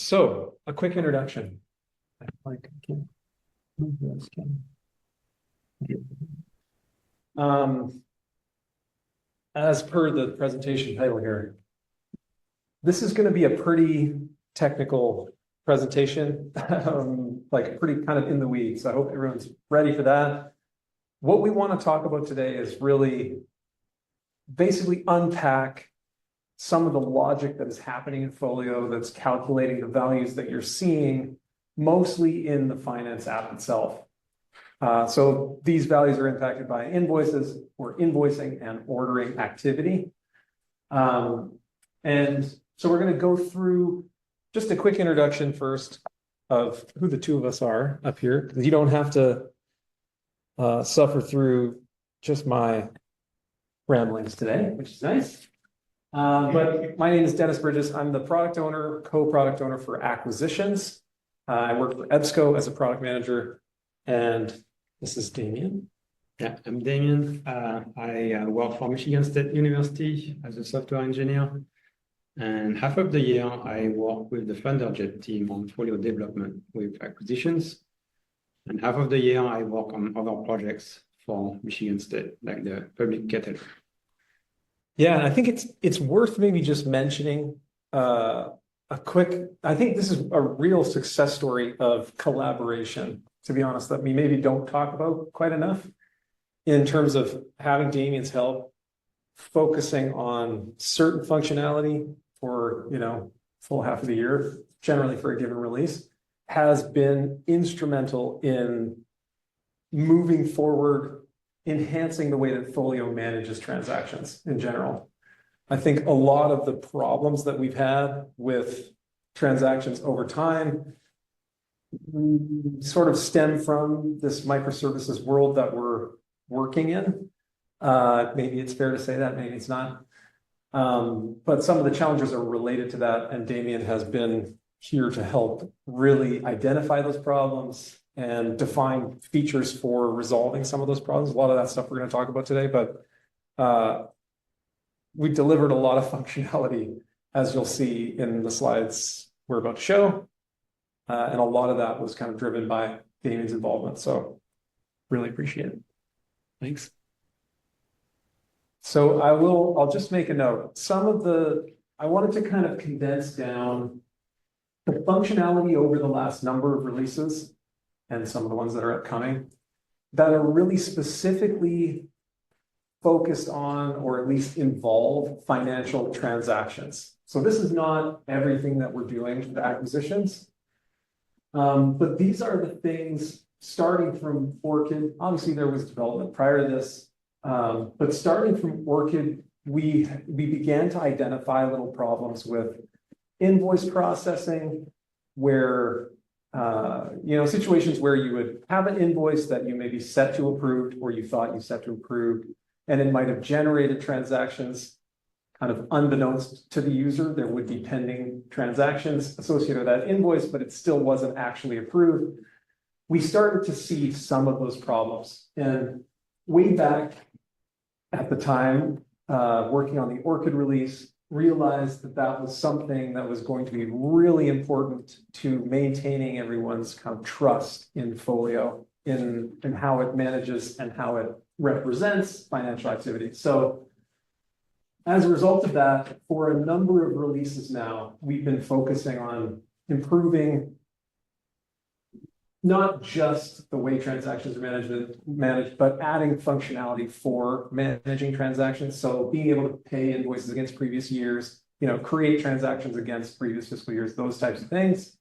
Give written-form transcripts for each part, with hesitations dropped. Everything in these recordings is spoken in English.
So, a quick introduction. As per the presentation title here, this is going to be a pretty technical presentation, like pretty kind of in the weeds. I hope everyone's ready for that. What we want to talk about today is really basically unpack some of the logic that is happening in Folio that's calculating the values that you're seeing mostly in the finance app itself. So these values are impacted by invoices or invoicing and ordering activity. And so we're going to go through just a quick introduction first of who the two of us are up here, because you don't have to suffer through just my ramblings today, which is nice. But my name is Dennis Bridges. I'm the product owner, co-product owner for acquisitions. I work for EBSCO as a product manager, and this is Damien. Yeah, I'm Damien. I work for Michigan State University as a software engineer. And half of the year, I work with the Thunderjet team on folio development with acquisitions. And half of the year, I work on other projects for Michigan State, like the public catalog. Yeah, and I think it's worth maybe just mentioning a quick, I think this is a real success story of collaboration, to be honest, that we maybe don't talk about quite enough in terms of having Damien's help focusing on certain functionality for, full half of the year, generally for a given release, has been instrumental in moving forward, enhancing the way that Folio manages transactions in general. I think a lot of the problems that we've had with transactions over time sort of stem from this microservices world that we're working in. Maybe it's fair to say that, maybe it's not. But some of the challenges are related to that, and Damien has been here to help really identify those problems and define features for resolving some of those problems. A lot of that stuff we're going to talk about today, but we delivered a lot of functionality, as you'll see in the slides we're about to show. And a lot of that was kind of driven by Damien's involvement. So really appreciate it. Thanks. So I'll just make a note. I wanted to kind of condense down the functionality over the last number of releases and some of the ones that are upcoming that are really specifically focused on, or at least involve, financial transactions. So this is not everything that we're doing with acquisitions, but these are the things starting from Orchid. Obviously, there was development prior to this, but starting from Orchid, we began to identify little problems with invoice processing, where situations where you would have an invoice that you maybe set to approved, or you thought you set to approved, and it might have generated transactions kind of unbeknownst to the user. There would be pending transactions associated with that invoice, but it still wasn't actually approved. We started to see some of those problems. And way back at the time, working on the Orchid release, realized that that was something that was going to be really important to maintaining everyone's kind of trust in Folio, in how it manages and how it represents financial activity. So as a result of that, for a number of releases now, we've been focusing on improving not just the way transactions are managed, but adding functionality for managing transactions. So being able to pay invoices against previous years, create transactions against previous fiscal years, those types of things,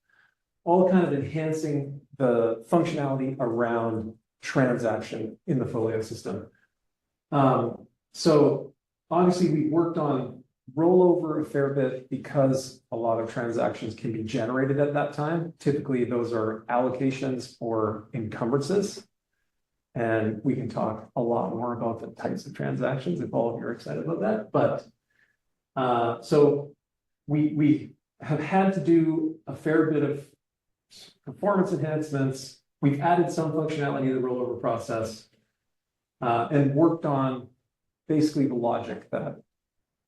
all kind of enhancing the functionality around transaction in the Folio system. So obviously we worked on rollover a fair bit because a lot of transactions can be generated at that time. Typically, those are allocations or encumbrances. And we can talk a lot more about the types of transactions if all of you are excited about that. But so we have had to do a fair bit of performance enhancements. We've added some functionality to the rollover process and worked on basically the logic that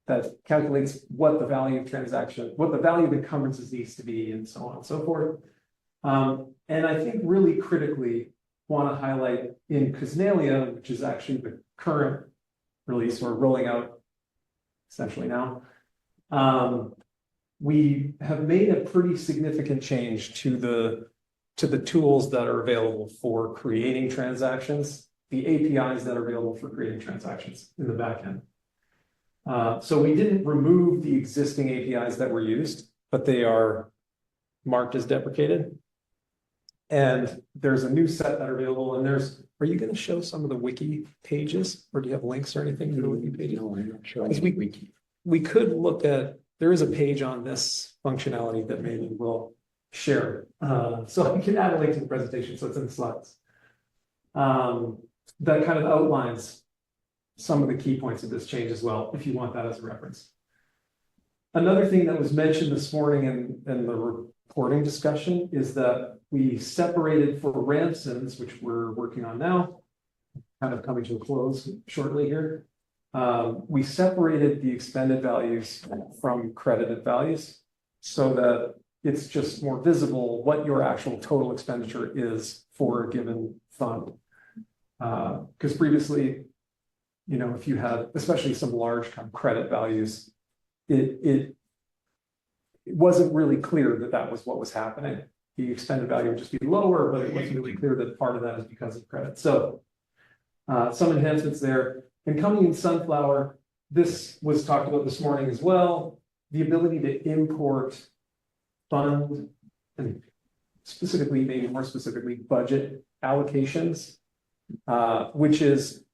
that calculates what the value of transaction, what the value of encumbrances needs to be, and so on and so forth. And I think really critically want to highlight in Cosnalia, which is actually the current release we're rolling out essentially now. We have made a pretty significant change to the tools that are available for creating transactions, the APIs that are available for creating transactions in the backend. So we didn't remove the existing APIs that were used, but they are marked as deprecated. And there's a new set that are available, and are you going to show some of the wiki pages, or do you have links or anything to the wiki pages? No, I'm not sure. We could look at, there is a page on this functionality that maybe we'll share. So I can add a link to the presentation, so it's in the slides. That kind of outlines some of the key points of this change as well, if you want that as a reference. Another thing that was mentioned this morning in the reporting discussion is that we separated for ransoms, which we're working on now, kind of coming to a close shortly here. We separated the expended values from credited values so that it's just more visible what your actual total expenditure is for a given fund. Because previously, you know, if you had, especially some large kind of credit values, it wasn't really clear that that was what was happening. The expended value would just be lower, but it wasn't really clear that part of that is because of credit. So some enhancements there. And coming in Sunflower, this was talked about this morning as well, the ability to import fund and specifically, maybe more specifically, budget allocations, which is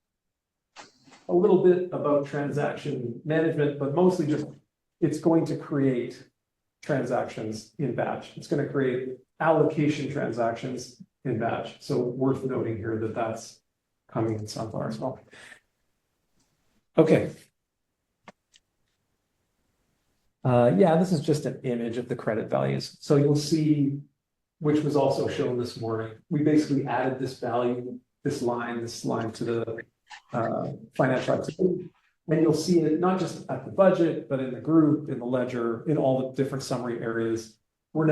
a little bit about transaction management, but mostly just it's going to create transactions in batch. It's going to create allocation transactions in batch. So worth noting here that that's coming in Sunflower as well. Okay. Yeah, this is just an image of the credit values. So you'll see, which was also shown this morning, we basically added this value, this line to the financial activity. And you'll see it not just at the budget, but in the group, in the ledger, in all the different summary areas. We've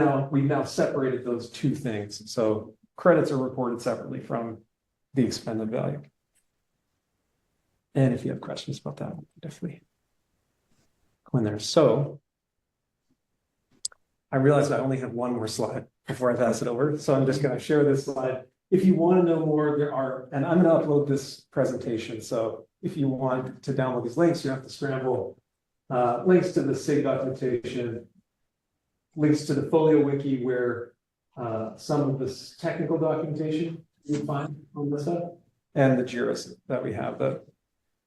now separated those two things. So credits are reported separately from the expended value. And if you have questions about that, definitely go in there. So I realize I only have one more slide before I pass it over. So I'm just going to share this slide. If you want to know more, and I'm going to upload this presentation. So if you want to download these links, you have to scramble. Links to the SIG documentation, links to the Folio wiki, where some of this technical documentation you find on this side, and the JIRAs that we have that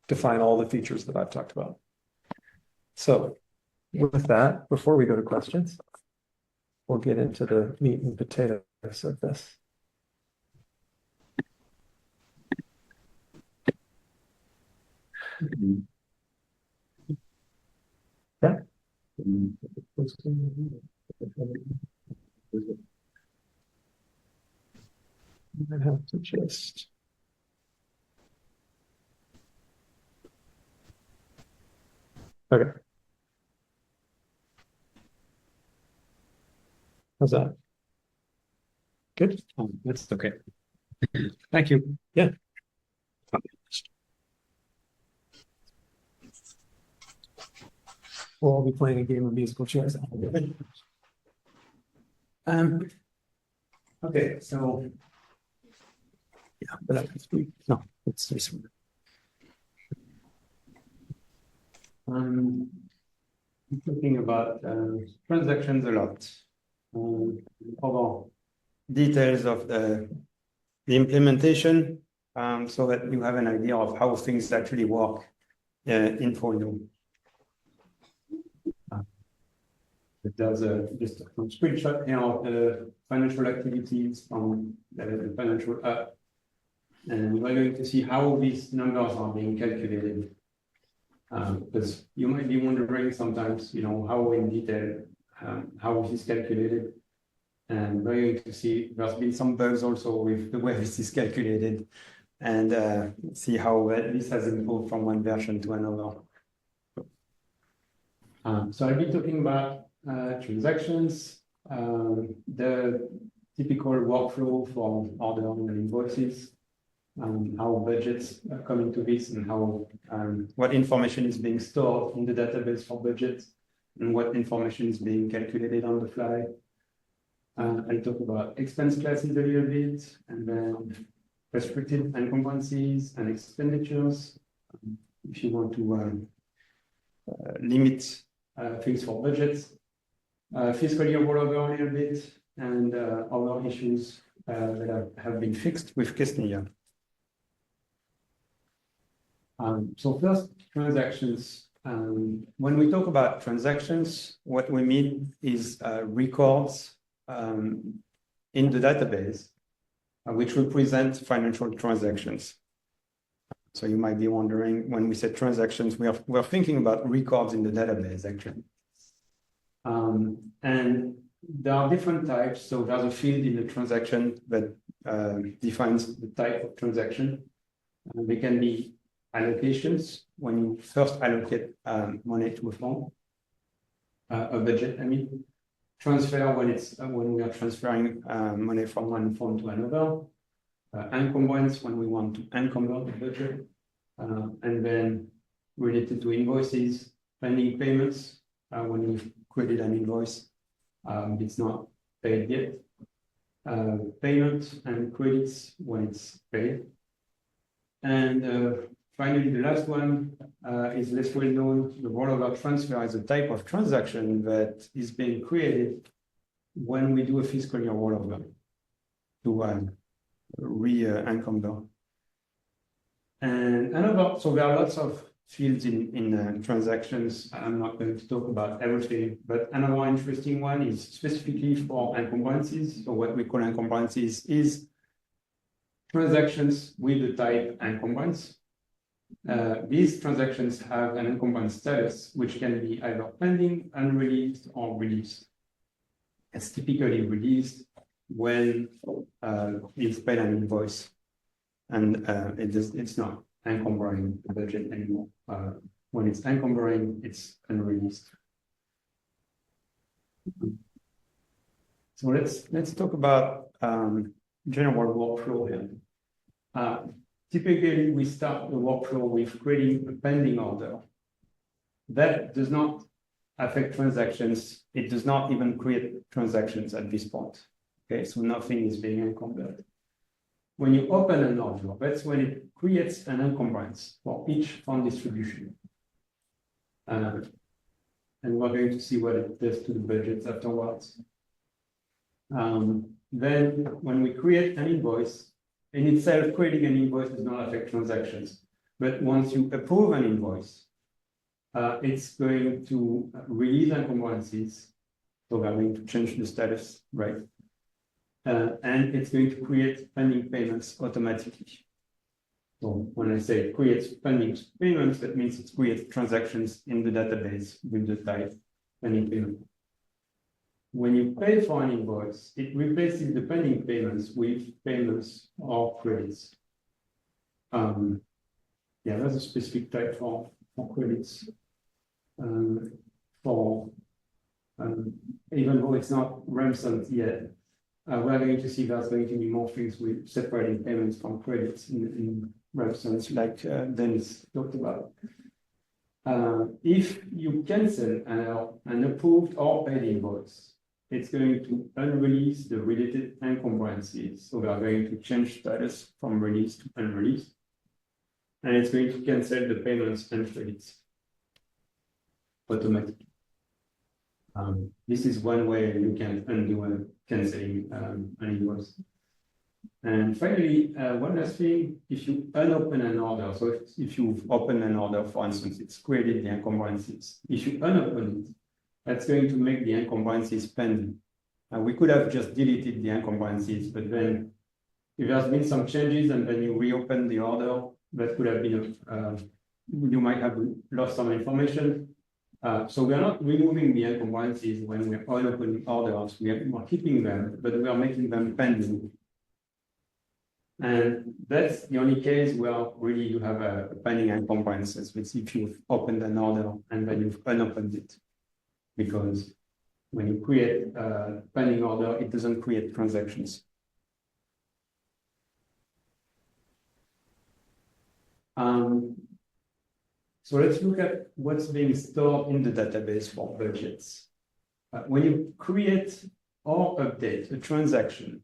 define all the features that I've talked about. So with that, before we go to questions, we'll get into the meat and potatoes of this. Yeah. I have to just. Okay. How's that? Good? That's okay. Thank you. Yeah. We'll all be playing a game of musical chairs. Okay, so yeah, but I can speak. No, it's this one. I'm thinking about transactions a lot. Over details of the implementation, so that you have an idea of how things actually work in Folio. There's just a screenshot here of the financial activities from the financial app, and we're going to see how these numbers are being calculated. Because you might be wondering sometimes, you know, how in detail how this is calculated, and we're going to see there's been some bugs also with the way this is calculated, and see how this has improved from one version to another. So I'll be talking about transactions, the typical workflow for ordering and invoices, how budgets come into this, and how what information is being stored in the database for budgets, and what information is being calculated on the fly. I'll talk about expense classes a little bit, and then restricted encumbrances and expenditures. If you want to limit things for budgets, fiscal year rollover a little bit, and other issues that have been fixed with Kesneya. So first, transactions. When we talk about transactions, what we mean is records in the database, which represent financial transactions. So you might be wondering, when we say transactions, we're thinking about records in the database, actually. And there are different types. So there's a field in the transaction that defines the type of transaction. They can be allocations, when you first allocate money to a fund, a budget, I mean. Transfer, when we are transferring money from one fund to another. Encumbrance, when we want to encumber the budget. And then related to invoices, pending payments, when we've created an invoice, it's not paid yet. Payment and credits when it's paid. And finally, the last one is less well known. The rollover transfer is a type of transaction that is being created when we do a fiscal year rollover to re-encumber. And so there are lots of fields in transactions. I'm not going to talk about everything, but another interesting one is specifically for encumbrances. So what we call encumbrances is transactions with the type encumbrance. These transactions have an encumbrance status, which can be either pending, unreleased, or released. It's typically released when it's paid an invoice, and it's not encumbering the budget anymore. When it's encumbering, it's unreleased. So let's talk about general workflow here. Typically, we start the workflow with creating a pending order. That does not affect transactions. It does not even create transactions at this point. Okay, so nothing is being encumbered. When you open an order, that's when it creates an encumbrance for each fund distribution. And we're going to see what it does to the budgets afterwards. Then when we create an invoice, in itself, creating an invoice does not affect transactions. But once you approve an invoice, it's going to release encumbrances. So we're going to change the status, right? And it's going to create pending payments automatically. So when I say it creates pending payments, that means it creates transactions in the database with the type pending payment. When you pay for an invoice, it replaces the pending payments with payments or credits. Yeah, that's a specific type for credits. Even though it's not ransomed yet, we're going to see there's going to be more things with separating payments from credits in ransoms, like Dennis talked about. If you cancel an approved or paid invoice, it's going to unrelease the related encumbrances. So we are going to change status from released to unreleased. And it's going to cancel the payments and credits automatically. This is one way you can undo canceling an invoice. And finally, one last thing, if you unopen an order, so if you've opened an order, for instance, it's created the encumbrances. If you unopen it, that's going to make the encumbrances pending. We could have just deleted the encumbrances, but then if there's been some changes and then you reopen the order, that could have been, you might have lost some information. So we are not removing the encumbrances when we're unopening orders. We are keeping them, but we are making them pending. And that's the only case where really you have a pending encumbrances, which if you've opened an order and then you've unopened it. because when you create a pending order, it doesn't create transactions. So let's look at what's being stored in the database for budgets. When you create or update a transaction,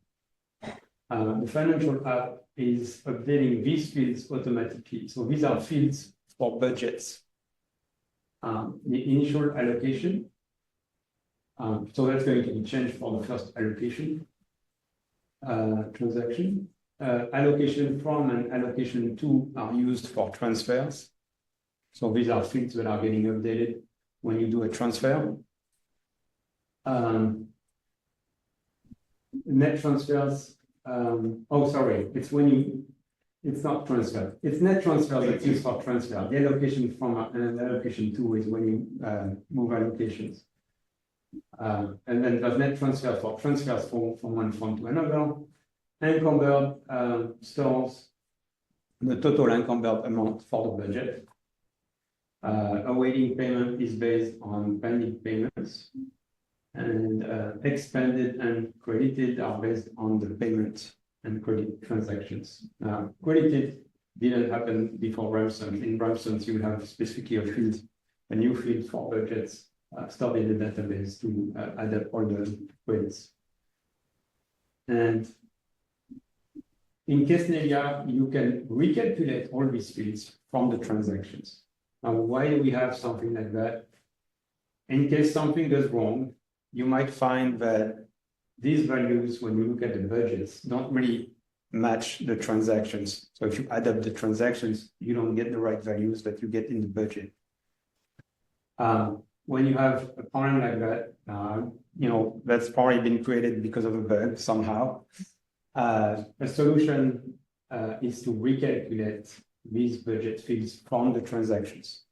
the financial app is updating these fields automatically. So these are fields for budgets. The initial allocation, so that's going to be changed for the first allocation transaction. Allocation from and allocation to are used for transfers. So these are fields that are getting updated when you do a transfer. Net transfers, it's not transfer. It's net transfer that's used for transfer. The allocation from and allocation to is when you move allocations. And then there's net transfer for transfers from one fund to another. Encumbered stores the total encumbered amount for the budget. Awaiting payment is based on pending payments. And expended and credited are based on the payment and credit transactions. Credited didn't happen before Ramson. In Ramson, you have specifically a new field for budgets stored in the database to add up all the credits. And in Kesnelia, you can recalculate all these fields from the transactions. Now, why do we have something like that? In case something goes wrong, you might find that these values, when you look at the budgets, don't really match the transactions. So if you add up the transactions, you don't get the right values that you get in the budget. When you have a problem like that, that's probably been created because of a bug somehow. A solution is to recalculate these budget fields from the transactions.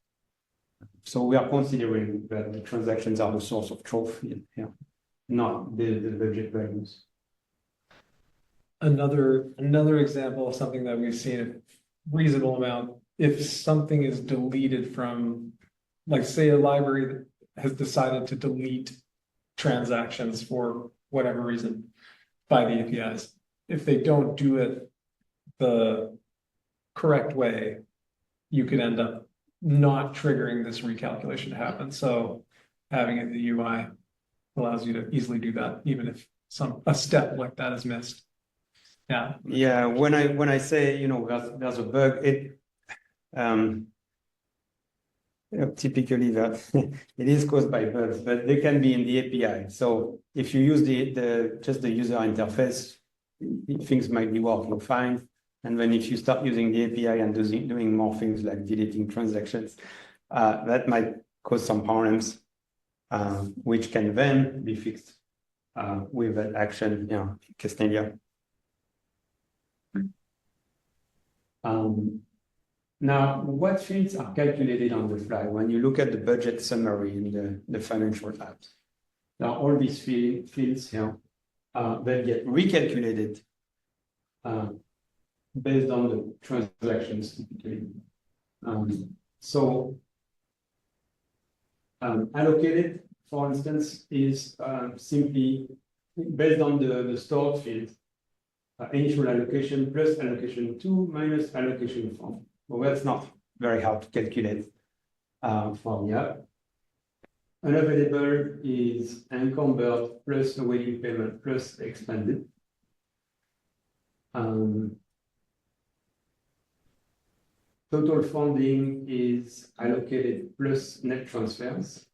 So we are considering that the transactions are the source of truth here, not the budget values. Another example of something that we've seen a reasonable amount, if something is deleted from, like say a library that has decided to delete transactions for whatever reason by the APIs. If they don't do it the correct way, you could end up not triggering this recalculation to happen. So having it in the UI allows you to easily do that, even if a step like that is missed. Yeah. Yeah. When I say there's a bug, typically that it is caused by bugs, but they can be in the API. So if you use just the user interface, things might be working fine. And then if you start using the API and doing more things like deleting transactions, that might cause some problems, which can then be fixed with that action, Kesnelia. Now, what fields are calculated on the fly? When you look at the budget summary in the financial apps, now all these fields here that get recalculated based on the transactions typically. Allocated, for instance, is simply based on the stored field, initial allocation plus allocation to minus allocation from. Well, that's not very hard to calculate from the app. Unavailable is encumbered plus awaiting payment plus expended. Total funding is allocated plus net transfers.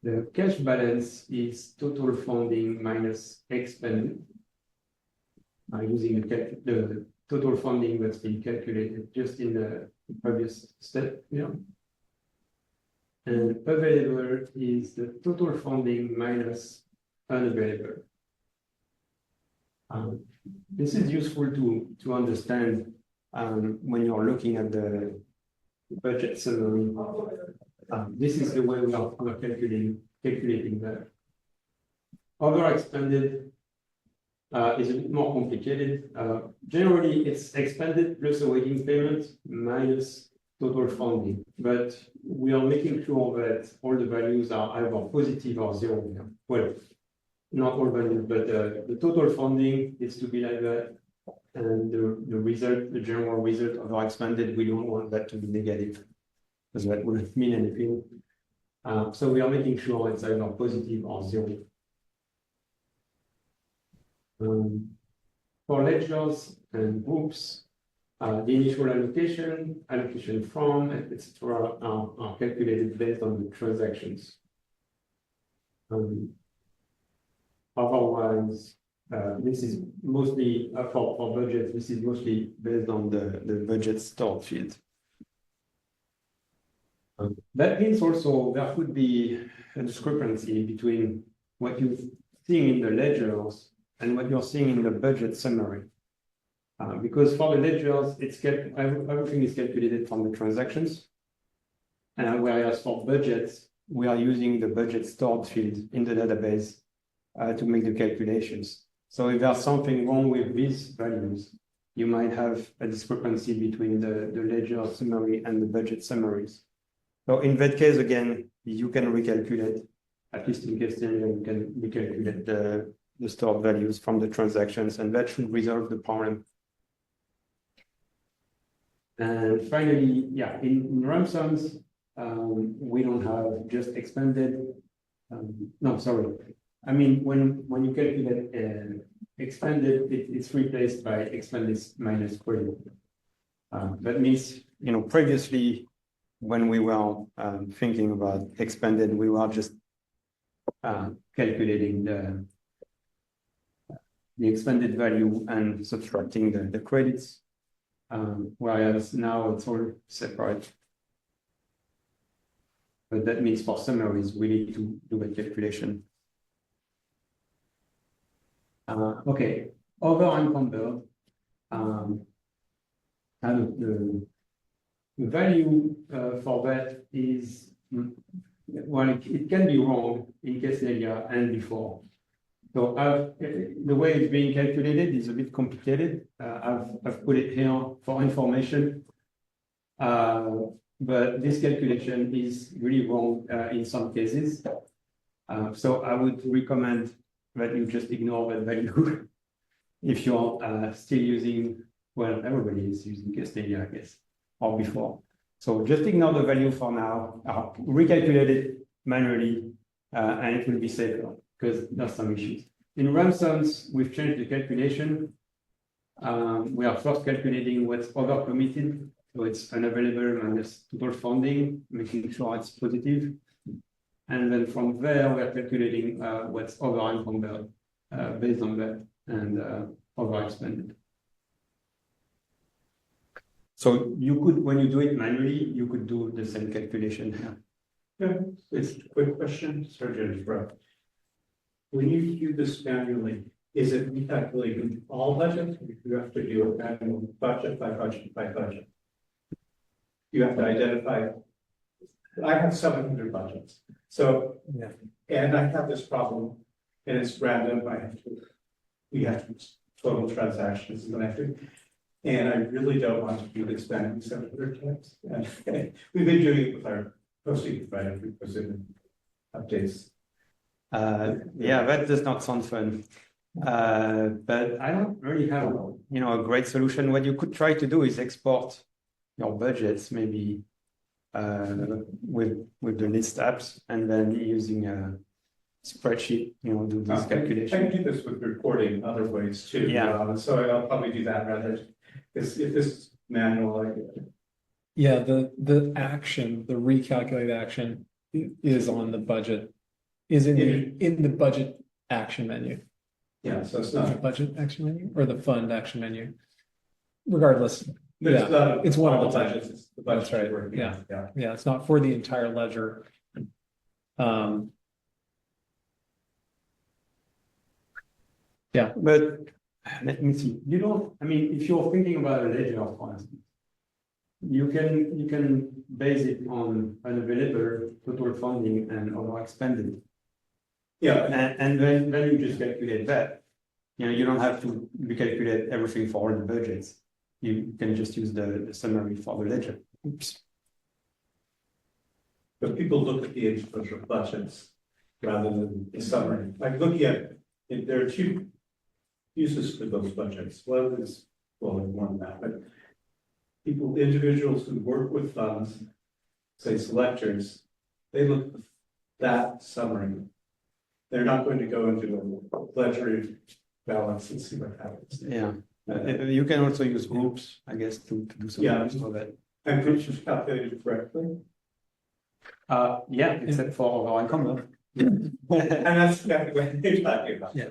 The cash balance is total funding minus expended. Using the total funding that's been calculated just in the previous step. And available is the total funding minus unavailable. This is useful to understand when you're looking at the budget summary. This is the way we are calculating that. Other expended is a bit more complicated. Generally, it's expended plus awaiting payment minus total funding. But we are making sure that all the values are either positive or zero. Well, not all values, but the total funding is to be like that. And the result, the general result of our expanded, we don't want that to be negative, because that wouldn't mean anything. So we are making sure it's either positive or zero. For ledgers and groups, the initial allocation from, etc., are calculated based on the transactions. Otherwise, this is mostly for budget. This is mostly based on the budget stored field. That means also there could be a discrepancy between what you're seeing in the ledgers and what you're seeing in the budget summary. Because for the ledgers, everything is calculated from the transactions. Whereas for budgets, we are using the budget stored field in the database to make the calculations. So if there's something wrong with these values, you might have a discrepancy between the ledger summary and the budget summaries. So in that case, again, you can recalculate, at least in Castilla, you can recalculate the stored values from the transactions, and that should resolve the problem. And finally, yeah, in lump sums, we don't have just expended. No, sorry. I mean, when you calculate expended, it's replaced by expended minus credit. That means, previously, when we were thinking about expended, we were just calculating the expended value and subtracting the credits, whereas now it's all separate. But that means for summaries, we need to do a calculation. Okay, over encumbered, and the value for that is, well, it can be wrong in Castilla and before. So the way it's being calculated is a bit complicated. I've put it here for information, but this calculation is really wrong in some cases. So I would recommend that you just ignore that value if you're still using, well, everybody is using Castilla, I guess, or before. So just ignore the value for now, recalculate it manually, and it will be safer because there's some issues. In ransoms, we've changed the calculation. We are first calculating what's overcommitted, so it's unavailable minus total funding, making sure it's positive. And then from there, we're calculating what's over encumbered based on that and over expended. So you could, when you do it manually, you could do the same calculation here. Yeah, it's a quick question, sorry to interrupt. When you do this manually, is it recalculating all budgets? You have to do it manually, budget by budget by budget. You have to identify. I have 700 budgets, so yeah, and I have this problem, and it's random. We have to total transactions, and I really don't want to be expanding 700 times. And we've been doing it with our posting provider because it updates. Yeah, that does not sound fun. But I don't really have, a great solution. What you could try to do is export your budgets, maybe with the list apps, and then using a spreadsheet, do this calculation. I can do this with reporting other ways too. Yeah. So I'll probably do that rather. If this is manual, yeah, the action, the recalculate action is on the budget, is in the budget action menu. Yeah, so it's The not. budget action menu or the fund action menu. Regardless, But yeah, it's one of the budgets. It's the budget. That's right, yeah, it's not for the entire ledger. Yeah, But let me see. If you're thinking about a ledger, for instance, you can base it on unavailable, total funding, and over expended. Yeah, And then you just calculate that. You don't have to recalculate everything for all the budgets. You can just use the summary for the ledger. Oops. but people look at the individual budgets rather than the summary. Like looking at, there are two uses for those budgets. One is, well, there's more than that, but people, individuals who work with funds, say selectors, they look at that summary. They're not going to go into a ledger balance and see what happens. Yeah. You can also use groups, I guess, to do some Yeah. use of that. And which is calculated correctly. Yeah, except for our encumbrance. And that's exactly what they're talking about. Yeah.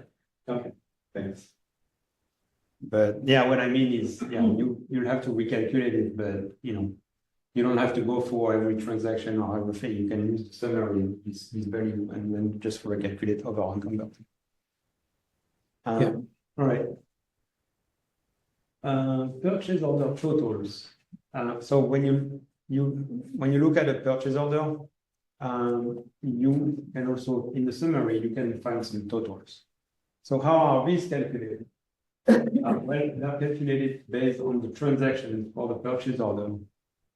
Okay, thanks. But yeah, what I mean is, yeah, you'll have to recalculate it, but you don't have to go for every transaction or everything. You can use the summary, this value, and then just recalculate over encumbrance. Yeah. All right. Purchase order totals. So when you look at a purchase order, you can also, in the summary, you can find some totals. So how are these calculated? Well, they're calculated based on the transactions for the purchase order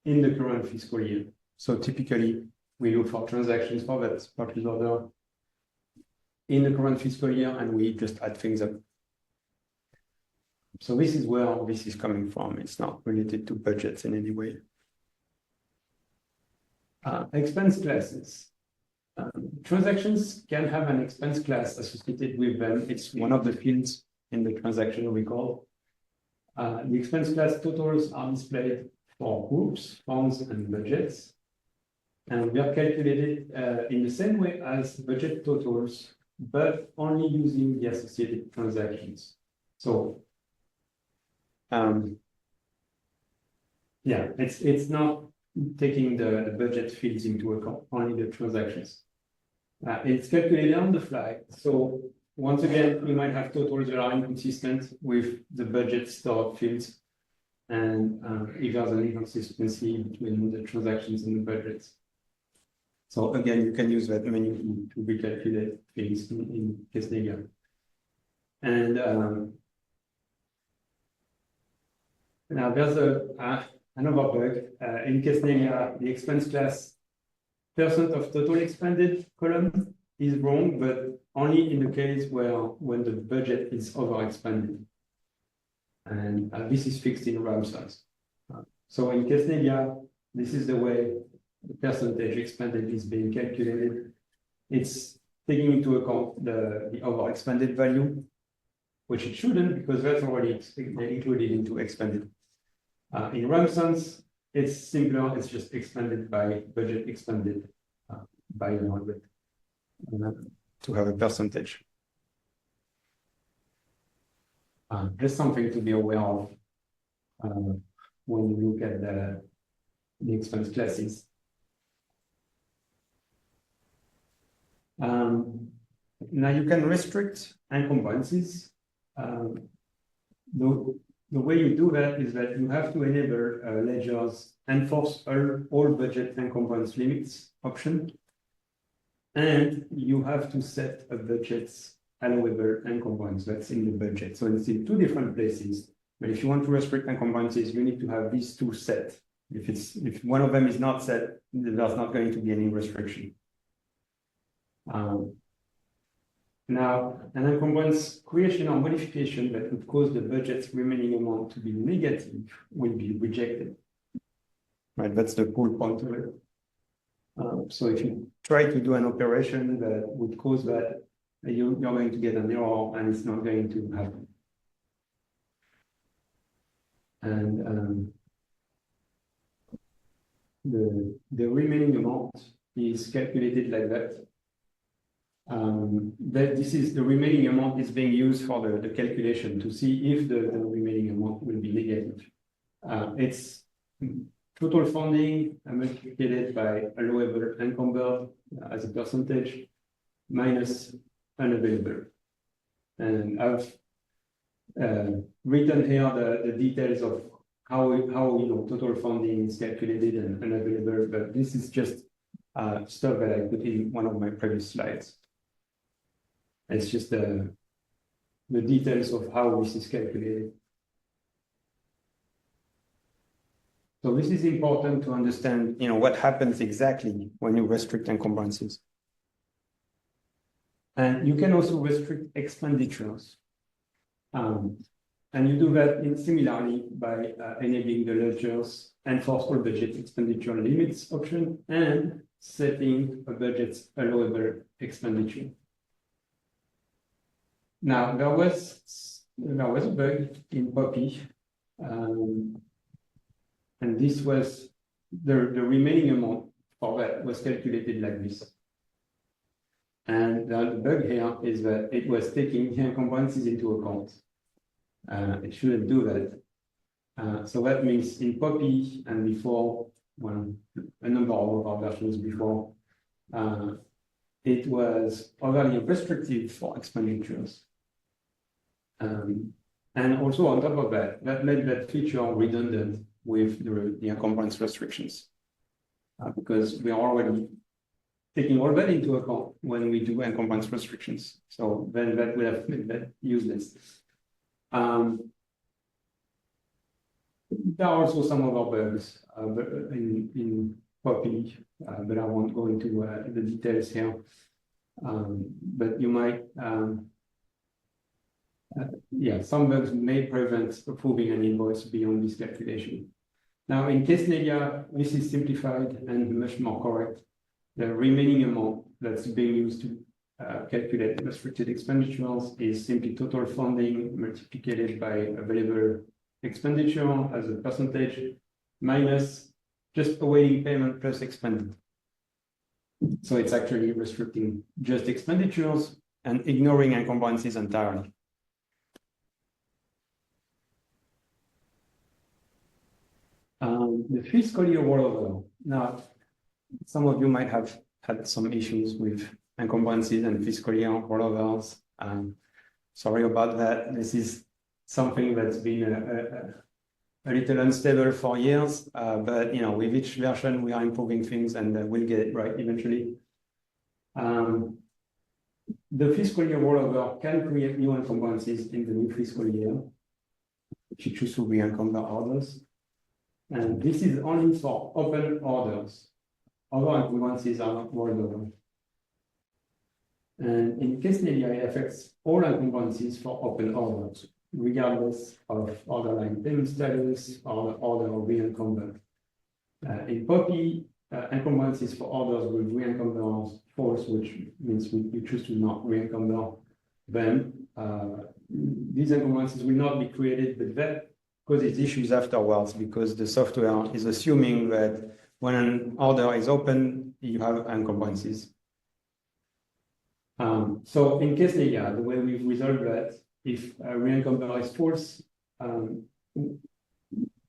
in the current fiscal year. So typically, we look for transactions for that purchase order in the current fiscal year, and we just add things up. So this is where this is coming from. It's not related to budgets in any way. Expense classes. Transactions can have an expense class associated with them. It's one of the fields in the transaction record. The expense class totals are displayed for groups, funds, and budgets. And we are calculated in the same way as budget totals, but only using the associated transactions. So, yeah, it's not taking the budget fields into account, only the transactions. It's calculated on the fly. So once again, you might have totals that are inconsistent with the budget stored fields. And if there's an inconsistency between the transactions and the budgets. So again, you can use that menu to recalculate things in Kesnega. And now there's another bug. In Kesnega, the expense class percent of total expended column is wrong, but only in the case when the budget is overexpended. And this is fixed in RAM size. So in Kesnega, this is the way the percentage expended is being calculated. It's taking into account the overexpended value, which it shouldn't because that's already included into expended. In RAM sense, it's simpler. It's just expended by budget expended by 100 to have a percentage. Just something to be aware of when you look at the expense classes. Now you can restrict encumbrances. The way you do that is that you have to enable ledgers enforce all budget encumbrance limits option, and you have to set a budget's allowable encumbrance that's in the budget. So it's in two different places. But if you want to restrict encumbrances, you need to have these two set. If one of them is not set, there's not going to be any restriction. Now, an encumbrance creation or modification that would cause the budget's remaining amount to be negative will be rejected. Right, that's the whole point of it. So if you try to do an operation that would cause that, you're going to get an error and it's not going to happen. And the remaining amount is calculated like that. That this is the remaining amount is being used for the calculation to see if the remaining amount will be negative. It's total funding multiplied by allowable encumbered as a percentage minus unavailable. And I've written here the details of how total funding is calculated and unavailable, but this is just stuff that I put in one of my previous slides. It's just the details of how this is calculated. So this is important to understand, what happens exactly when you restrict encumbrances. And you can also restrict expenditures. And you do that similarly by enabling the ledgers enforce all budget expenditure limits option and setting a budget's allowable expenditure. Now, there was a bug in Poppy, and this was the remaining amount for that was calculated like this. And the bug here is that it was taking encumbrances into account. It shouldn't do that. So that means in Poppy and before, a number of our versions before, it was overly restrictive for expenditures. And also on top of that, that made that feature redundant with the encumbrance restrictions. Because we are already taking all that into account when we do encumbrance restrictions. So then that would have made that useless. There are also some other bugs in Poppy, but I won't go into the details here. But you might, some bugs may prevent approving an invoice beyond this calculation. Now, in case Nelia, this is simplified and much more correct. The remaining amount that's being used to calculate restricted expenditures is simply total funding multiplied by available expenditure as a percentage minus just awaiting payment plus expended. So it's actually restricting just expenditures and ignoring encumbrances entirely. The fiscal year rollover. Now, some of you might have had some issues with encumbrances and fiscal year rollovers. Sorry about that. This is something that's been a little unstable for years, but with each version we are improving things and we'll get it right eventually. The fiscal year rollover can create new encumbrances in the new fiscal year if you choose to re-encumber orders. And this is only for open orders. Other encumbrances are not rolled over. And in case Nelia, it affects all encumbrances for open orders, regardless of order line payment status or the order re-encumbered. In Poppy, encumbrances for orders with re-encumber false, which means we choose to not re-encumber them. These encumbrances will not be created, but that causes issues afterwards because the software is assuming that when an order is open, you have encumbrances. So in case Nelia, the way we've resolved that, if a re-encumber is false,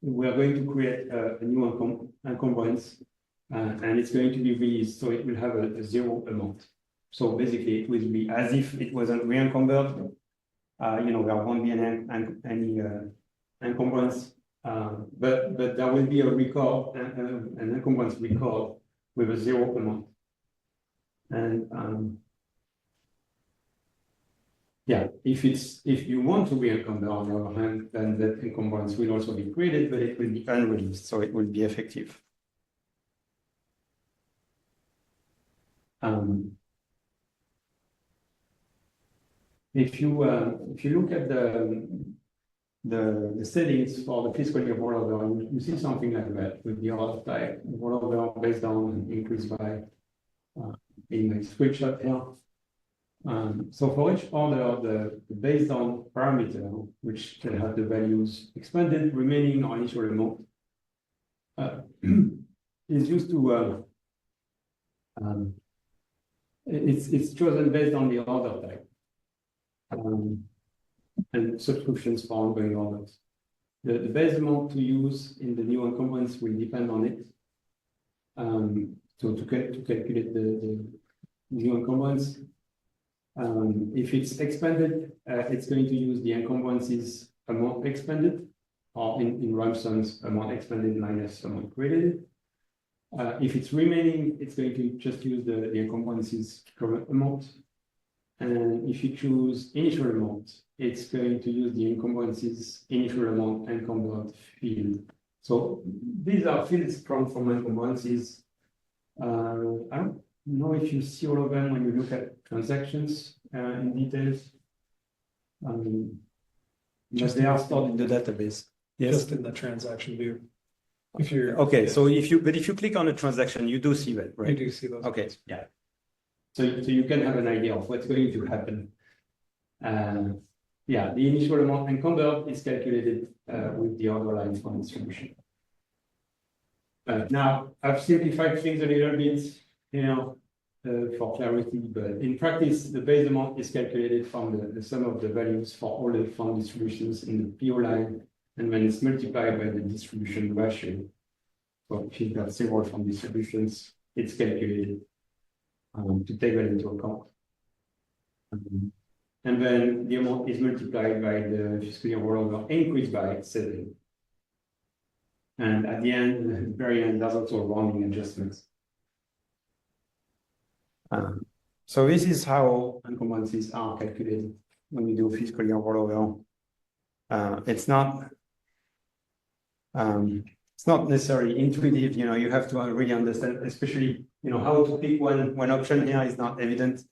we are going to create a new encumbrance, and it's going to be released, so it will have a zero amount. So basically, it will be as if it wasn't re-encumbered. There won't be any encumbrance, but there will be a record, an encumbrance record with a zero amount. And if you want to re-encumber on the other hand, then that encumbrance will also be created, but it will be unreleased, so it will be effective. If you look at the settings for the fiscal year rollover, you see something like that with the order type rollover based on increase by in the screenshot here. So for each order, the based on parameter, which can have the values expended, remaining, or initial amount, is used to it's chosen based on the order type and subscriptions for ongoing orders. The base amount to use in the new encumbrance will depend on it. So to calculate the new encumbrance. If it's expended, it's going to use the encumbrances amount expended, or in run sums, amount expended minus amount credited. If it's remaining, it's going to just use the encumbrances current amount. And if you choose initial amount, it's going to use the encumbrances initial amount encumbered field So these are fields from encumbrances. I don't know if you see all of them when you look at transactions in details. But they are stored in the database. Yes. Just in the transaction view. If you're. Okay, so if you click on a transaction, you do see that, You right? do see those. Okay, yeah. So you can have an idea of what's going to happen. Yeah, the initial amount encumbered is calculated with the order line from distribution. Now, I've simplified things a little bit, for clarity, but in practice, the base amount is calculated from the sum of the values for all the fund distributions in the PO line, and then it's multiplied by the distribution ratio. So if you've got several fund distributions, it's calculated to take that into account. And then the amount is multiplied by the fiscal year rollover increased by 7. And at the end, the very end, there's also rounding adjustments. So this is how encumbrances are calculated when you do fiscal year rollover. It's not necessarily intuitive. You have to really understand, especially how to pick one option here is not evident.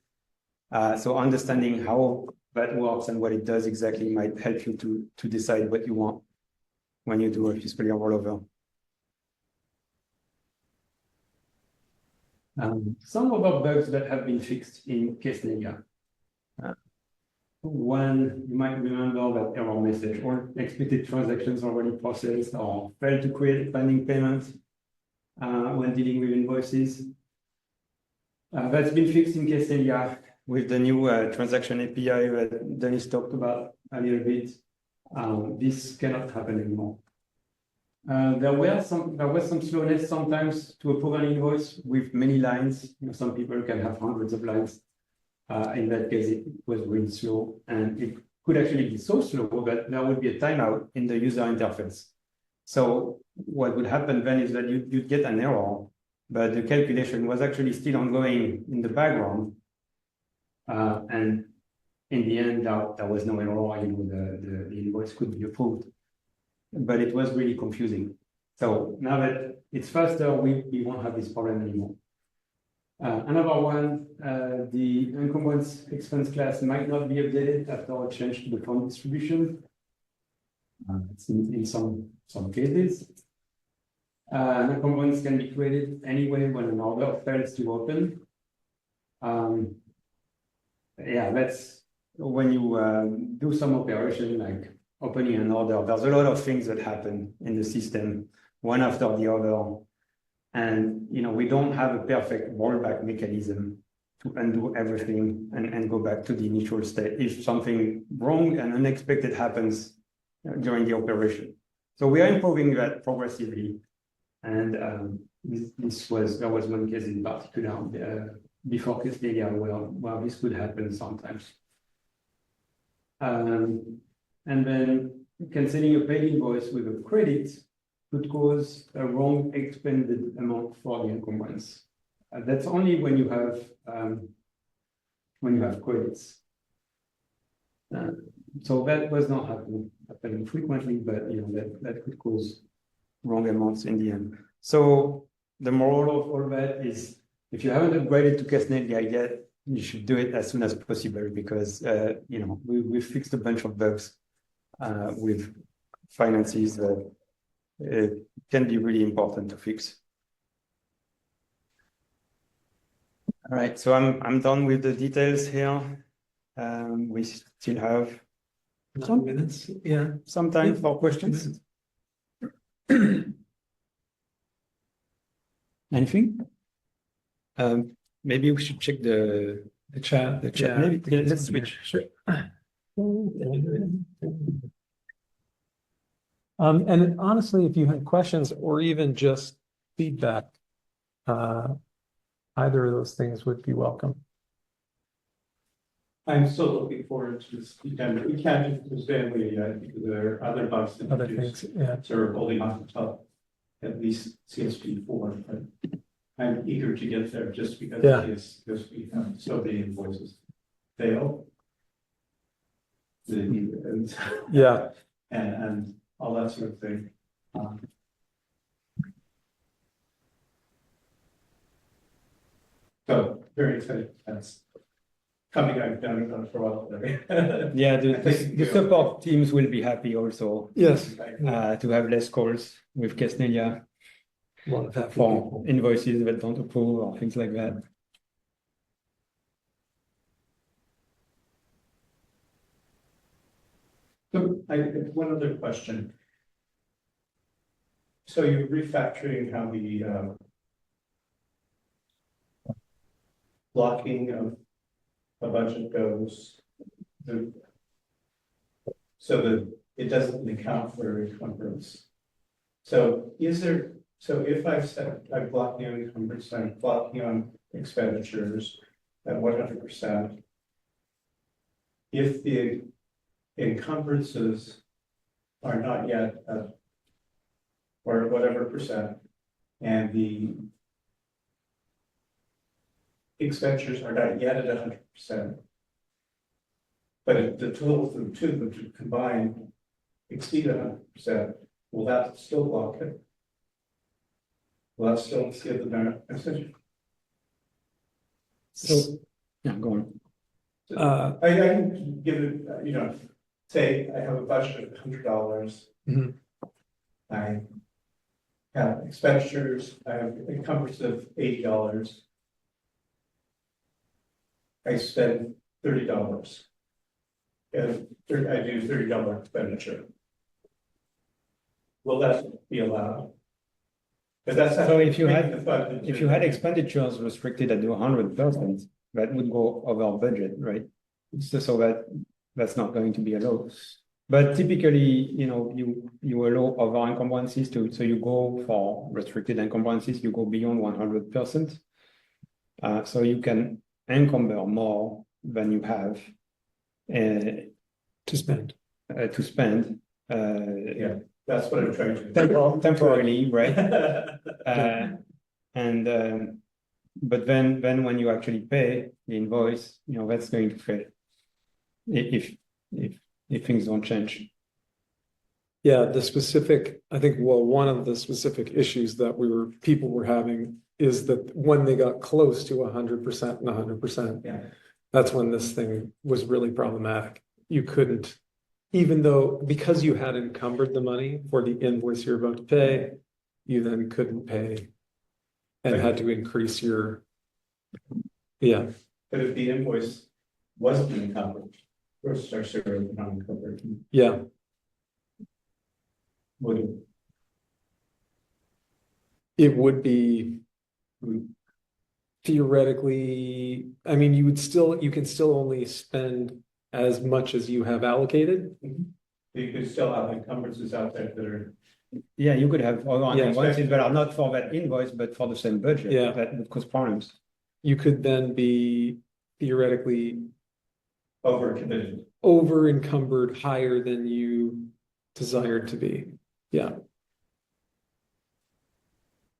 So understanding how that works and what it does exactly might help you to decide what you want when you do a fiscal year rollover. Some of our bugs that have been fixed in case Nelia. One, you might remember that error message or expected transactions already processed or failed to create pending payments when dealing with invoices. That's been fixed in case Nelia with the new transaction API that Dennis talked about a little bit. This cannot happen anymore. There was some slowness sometimes to approve an invoice with many lines. Some people can have hundreds of lines. In that case, it was really slow, and it could actually be so slow that there would be a timeout in the user interface. So what would happen then is that you'd get an error, but the calculation was actually still ongoing in the background. And in the end, there was no error. The invoice could be approved. But it was really confusing. So now that it's faster, we won't have this problem anymore. Another one, the encumbrance expense class might not be updated after a change to the fund distribution. It's in some cases. An encumbrance can be created anyway when an order fails to open. Yeah, that's when you do some operation like opening an order. There's a lot of things that happen in the system, one after the other. And we don't have a perfect rollback mechanism to undo everything and go back to the initial state if something wrong and unexpected happens during the operation. So we are improving that progressively. And there was one case in particular before Castledia where this could happen sometimes. And then canceling a paid invoice with a credit could cause a wrong expended amount for the encumbrance. That's only when you have credits. So that was not happening frequently, but that could cause wrong amounts in the end. So the moral of all that is, if you haven't upgraded to Castledia yet, you should do it as soon as possible because we've fixed a bunch of bugs with finances that it can be really important to fix. All right, so I'm done with the details here. We still have 9 minutes. Yeah. some time for questions. Anything? Maybe we should check the chat. chat. Yeah. Maybe let's switch. Sure. And honestly, if you have questions or even just feedback, either of those things would be welcome. I'm still looking forward to this weekend. We can't do Stanley yet because there are other bugs that Other things, yeah. sort of holding off the top, at least CSP4. But I'm eager to get there just because we have so many invoices fail. Yeah. And all that sort of thing. So very excited. That's coming. I've done it for a while. Yeah, I think the support teams will be happy also Yes. to have less calls with Kesnelia A lot of happy for people. invoices that don't approve or things like that. So I have one other question. So you're refactoring how the blocking of a budget goes. So that it doesn't account for encumbrance. So if I'm blocking on encumbrance, I'm blocking on expenditures at 100%. If the encumbrances are not yet or whatever percent, and the expenditures are not yet at 100%, but if the total of the two of them combined exceed 100%, will that still block it? Will that still give the benefit? So, yeah, go on. I can give it, say I have a budget of $100. Mhm. I have expenditures, I have encumbrances of $80. I spend $30. And I do $30 expenditure. Will that be allowed? But that's So if you had expenditures expenditures restricted at 100%, that would go over budget, right? So that's not going to be allowed. But typically, you allow over encumbrances so you go for restricted encumbrances, you go beyond 100%. So you can encumber more than you have To spend. to spend. Yeah, that's what I'm trying to. Temporarily, right? But then when you actually pay the invoice, that's going to fail if things don't change. Yeah, I think, one of the specific issues that people were having is that when they got close to 100% and 100%, Yeah. that's when this thing was really problematic. You couldn't, because you had encumbered the money for the invoice you're about to pay, you then couldn't pay and had to increase your, yeah. But if the invoice wasn't encumbered, first our server not encumbered, Yeah, would it would be theoretically, I mean, you can still only spend as much as you have allocated. you could still have encumbrances out there that are. Yeah, you could have other Yeah. encumbrances that are not for that invoice, but for the same budget. Yeah. That would cause problems. You could then be theoretically Overcommitted. over encumbered higher than you desired to be. Yeah.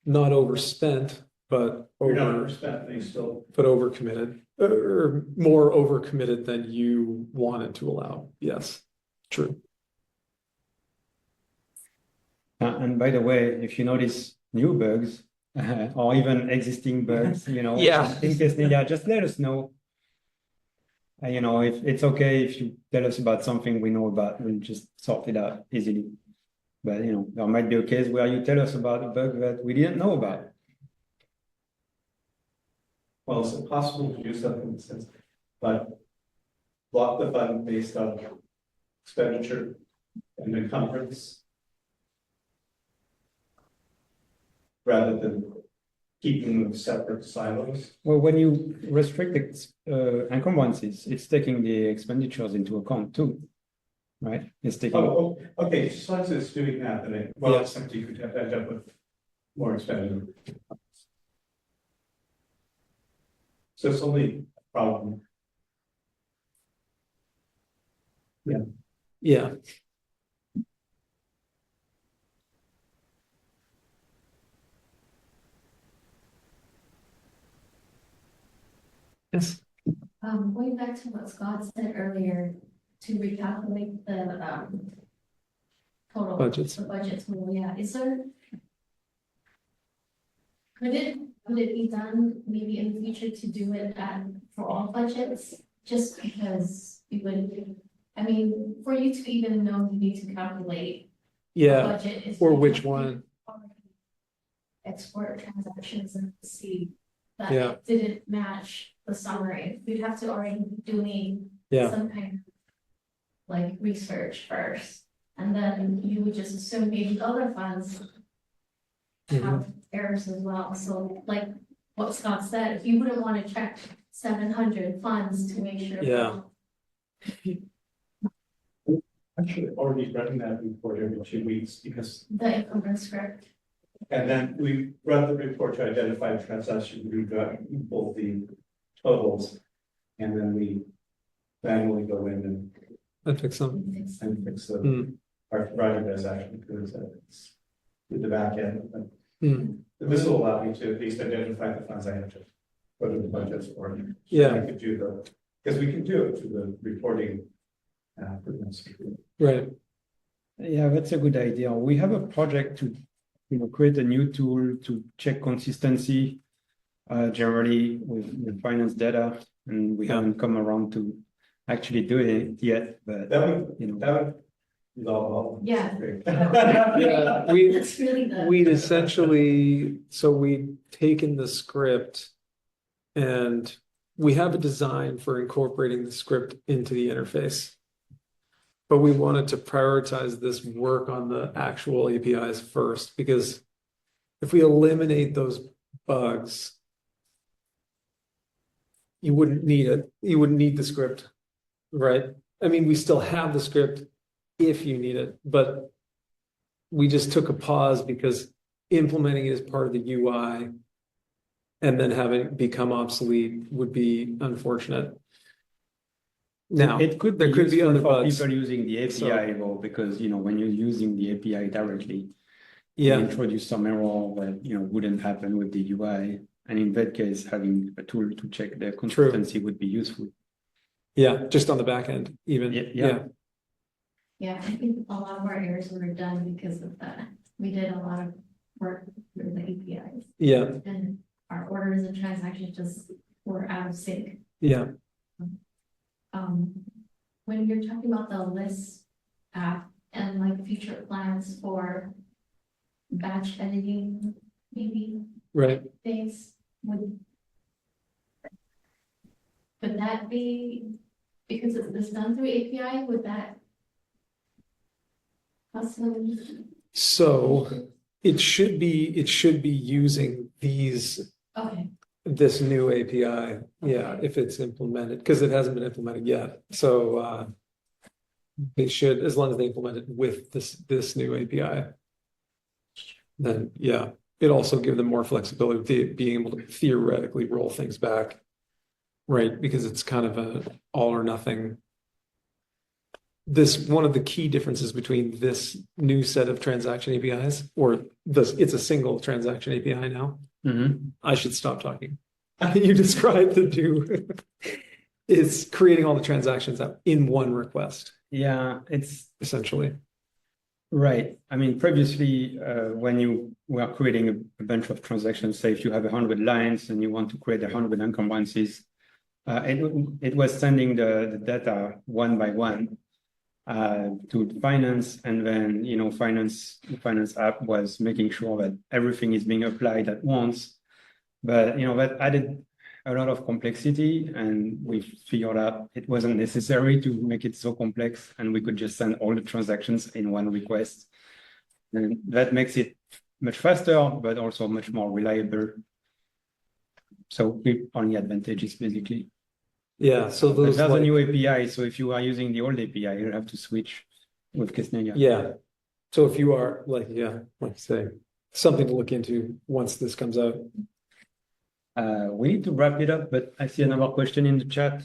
Not overspent, but You're not overspent, they still. but overcommitted, or more overcommitted than you wanted to allow. Yes, true. And by the way, if you notice new bugs or even existing bugs, Yeah. in case just let us know. If it's okay if you tell us about something we know about, we'll just sort it out easily. But there might be a case where you tell us about a bug that we didn't know about. Well, is it possible to do something that says, but block the fund based on expenditure and encumbrance? Rather than keeping them separate silos? Well, when you restrict encumbrances, it's taking the expenditures into account too, right? It's taking. Oh, okay, as long as it's doing that, then it's something you could end up with more expenditure. So it's only a problem. Yeah. Yes. Going back to what Scott said earlier, to recalculate the total. Budgets. The budget total, yeah, could it would it be done maybe in the future to do it for all budgets? Just because you would, I mean, for you to even know you need to calculate the Yeah, budget is. or you which have to one? already Export transactions and see that Yeah. it didn't match the summary. We'd have to already be doing Yeah, some kind of like research first. And then you would just assume maybe other funds mhm, have errors as well. So like what Scott said, if you wouldn't want to check 700 funds to make sure. Yeah. Actually, already running that report every 2 weeks because, The encumbrance script. and then we run the report to identify the transaction, we got both the totals. And then we manually go in I think so. and fix the, Mm, our provider transaction because it's with the back end. mm, This will allow me to at least identify the funds I have to put in the budgets for. Yeah. I could do because we can do it through the reporting. For this. right, Yeah, that's a good idea. We have a project to, create a new tool to check consistency, generally with finance data, and we Yeah. haven't come around to actually do it yet, but, That would, you know. that would resolve all. Yeah. yeah, we, It's really the. we'd essentially, so we'd taken the script and we have a design for incorporating the script into the interface. But we wanted to prioritize this work on the actual APIs first, because if we eliminate those bugs, you wouldn't need it. You wouldn't need the script, right? I mean, we still have the script if you need it, but we just took a pause because implementing it as part of the UI and then having it become obsolete would be unfortunate. Now, It could there could be useful other for bugs. people using the So- API though, because, when you're using the API directly, you Yeah, introduce some error that, wouldn't happen with the UI. And in that case, having a tool to check the consistency would be useful. yeah, just on the back end, even. Yeah. Yeah, I think a lot of our errors were done because of that. We did a lot of work through the APIs Yeah, and our orders and transactions just were out of sync. yeah, When you're talking about the list app and like future plans for batch editing, maybe right. things would that be, because it's this done through API, would that possibly? So it should be using Okay, this new API, yeah, Okay. if it's implemented, because it hasn't been implemented yet. So they should, as long as they implement it with this new API. Then, yeah, it also give them more flexibility with being able to theoretically roll things back. Right, because it's kind of a all or nothing. One of the key differences between this new set of transaction APIs, or it's a single transaction API now. I should stop talking. You described the new. It's creating all the transactions out in one request, Yeah, it's essentially. right. I mean, previously, when you were creating a bunch of transactions, say if you have 100 lines and you want to create 100 encumbrances, it was sending the data one by one to finance, and then the finance app was making sure that everything is being applied at once. But that added a lot of complexity, and we figured out it wasn't necessary to make it so complex, and we could just send all the transactions in one request, and that makes it much faster, but also much more reliable. So the only advantages basically. Yeah, so But those there's a like, new API, so if you are using the old API, you'll have to switch with Kesnega. yeah. So if you are like I say, something to look into once this comes out. We need to wrap it up, but I see another question in the chat.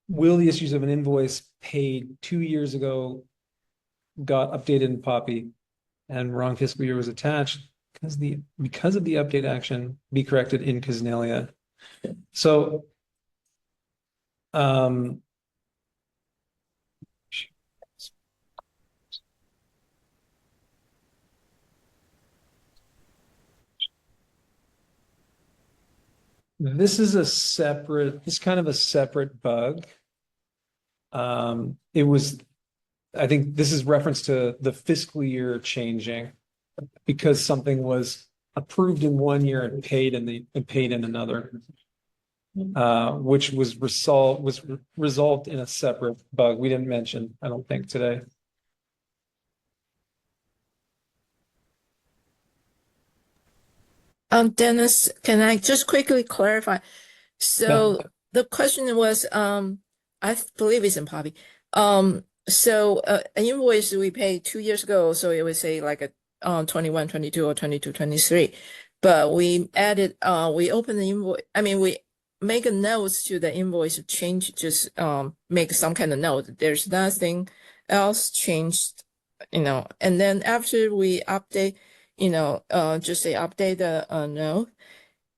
Will the issues of an invoice paid 2 years ago got updated in Poppy and wrong fiscal year was attached because of the update action be corrected in Casnalia? So This is kind of a separate bug. I think this is reference to the fiscal year changing because something was approved in one year and paid in another. Which was resolved in a separate bug we didn't mention, I don't think, today. Dennis, can I just quickly clarify? So the question was, I believe it's in Poppy. So an invoice we paid 2 years ago, so it would say like a 21, 22 or 22, 23. But we added, we opened the invoice, I mean, we make a notes to the invoice change, just make some kind of note. There's nothing else changed, and then after we update, just say update the note.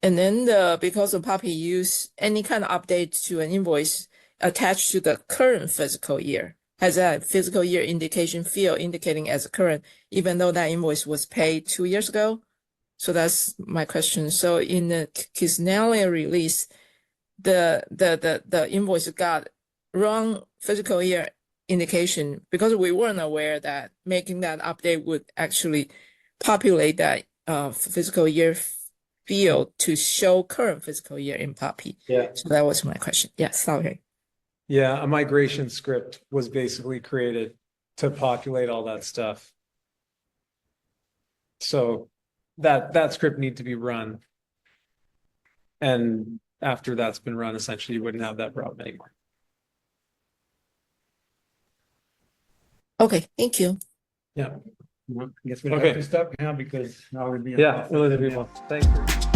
And then because of Poppy use any kind of update to an invoice attached to the current fiscal year, has that fiscal year indication field indicating as current, even though that invoice was paid 2 years ago? So that's my question. So in the Kisnalia release, the invoice got wrong fiscal year indication because we weren't aware that making that update would actually populate that fiscal year field to show current fiscal year in Poppy. Yeah. So that was my question. Yeah, sorry. Yeah, a migration script was basically created to populate all that stuff. So that script needs to be run. And after that's been run, essentially you wouldn't have that problem anymore. Okay, thank you. Yeah. I guess we'll Okay. have to stop here because now we'll be. Yeah, we'll let people. Thank you.